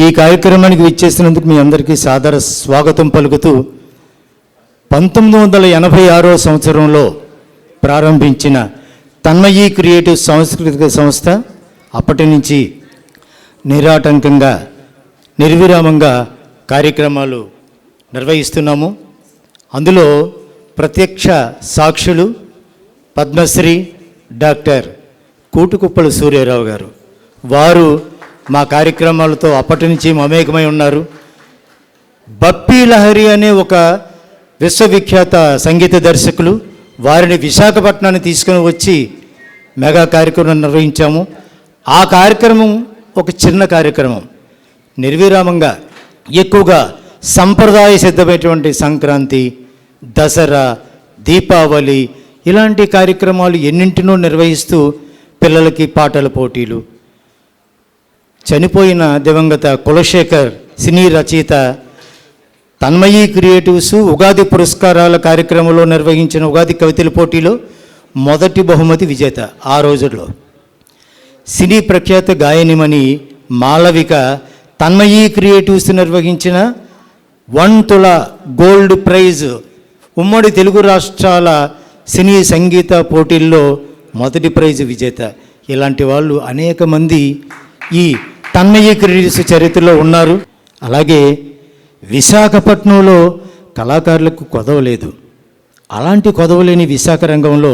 ఈ కార్యక్రమానికి విచ్చేసినందుకు మీ అందరికీ సాదర స్వాగతం పలుకుతూ 1986 సంవత్సరంలో ప్రారంభించిన తన్మయీ క్రియేటివ్ సాంస్కృతిక సంస్థ అప్పటి నుంచి నిరాటంకంగా నిర్విరామంగా కార్యక్రమాలు నిర్వహిస్తున్నాము. అందులో ప్రత్యక్ష సాక్షులు పద్మశ్రీ డాక్టర్ కూటుకుప్పల సూర్యారావు గారు. వారు మా కార్యక్రమాలతో అప్పటి నుంచి మమేకమై ఉన్నారు. బప్పీ లహరి అనే ఒక విశ్వవిఖ్యాత సంగీత దర్శకులు, వారిని విశాఖపట్నాన్ని తీసుకుని వచ్చి మెగా కార్యక్రమం నిర్వహించాము. ఆ కార్యక్రమం ఒక చిన్న కార్యక్రమం, నిర్విరామంగా ఎక్కువగా సంప్రదాయ సిద్ధమైనటువంటి సంక్రాంతి, దసరా, దీపావళి ఇలాంటి కార్యక్రమాలు ఎన్నింటినో నిర్వహిస్తూ పిల్లలకి పాటల పోటీలు, చనిపోయిన దివంగత కులశేఖర్ సినీ రచయిత తన్మయీ క్రియేటివ్స్ ఉగాది పురస్కారాల కార్యక్రమంలో నిర్వహించిన ఉగాది కవితల పోటీలో మొదటి బహుమతి విజేత. ఆ రోజుల్లో సినీ ప్రఖ్యాత గాయనిమణి మాలవిక తన్మయీ క్రియేటివ్స్ నిర్వహించిన 1 తులా గోల్డ్ ప్రైజ్ ఉమ్మడి తెలుగు రాష్ట్రాల సినీ సంగీత పోటీల్లో మొదటి ప్రైజు విజేత. ఇలాంటి వాళ్ళు అనేక మంది ఈ తన్మయీ క్రియేటివ్స్ చరిత్రలో ఉన్నారు. అలాగే విశాఖపట్నంలో కళాకారులకు కొదవలేదు. అలాంటి కొదవలేని విశాఖ రంగంలో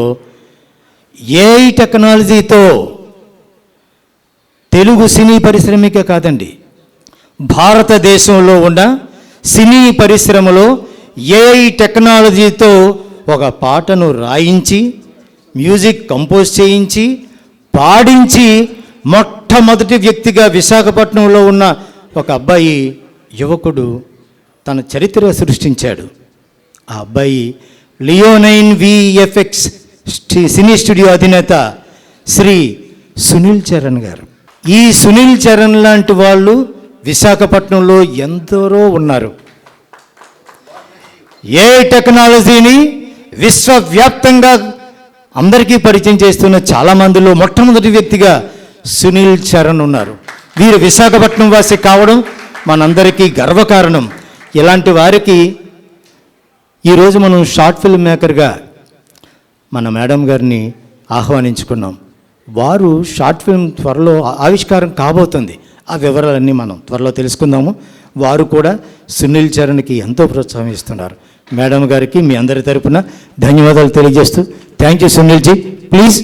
ఏఐ టెక్నాలజీతో తెలుగు సినీ పరిశ్రమకే కాదండి, భారతదేశంలో ఉన్న సినీ పరిశ్రమలో ఏఐ టెక్నాలజీతో ఒక పాటను రాయించి, మ్యూజిక్ కంపోజ్ చేయించి, పాడించి మొట్టమొదటి వ్యక్తిగా విశాఖపట్నంలో ఉన్న ఒక అబ్బాయి, యువకుడు తన చరిత్ర సృష్టించాడు. ఆ అబ్బాయి లియోనైన్ విఎఫ్ఎక్స్ సినీ స్టూడియో అధినేత శ్రీ సునీల్ చరణ్ గారు. ఈ సునీల్ చరణ్ లాంటి వాళ్ళు విశాఖపట్నంలో ఎందరో ఉన్నారు. ఏ టెక్నాలజీని విశ్వవ్యాప్తంగా అందరికీ పరిచయం చేస్తున్న చాలామందిలో మొట్టమొదటి వ్యక్తిగా సునీల్ చరణ్ ఉన్నారు. వీరు విశాఖపట్నం వాసి కావడం మనందరికీ గర్వకారణం. ఇలాంటి వారికి ఈరోజు మనం షార్ట్ ఫిల్మ్ మేకర్గా మన మేడం గారిని ఆహ్వానించుకున్నాం. వారు షార్ట్ ఫిల్మ్ త్వరలో ఆవిష్కారం కాబోతుంది. ఆ వివరాలన్నీ మనం త్వరలో తెలుసుకుందాము. వారు కూడా సునీల్ చరణ్కి ఎంతో ప్రోత్సాహిస్తున్నారు. మేడం గారికి మీ అందరి తరపున ధన్యవాదాలు తెలియజేస్తూ, thank you Sunil ji, please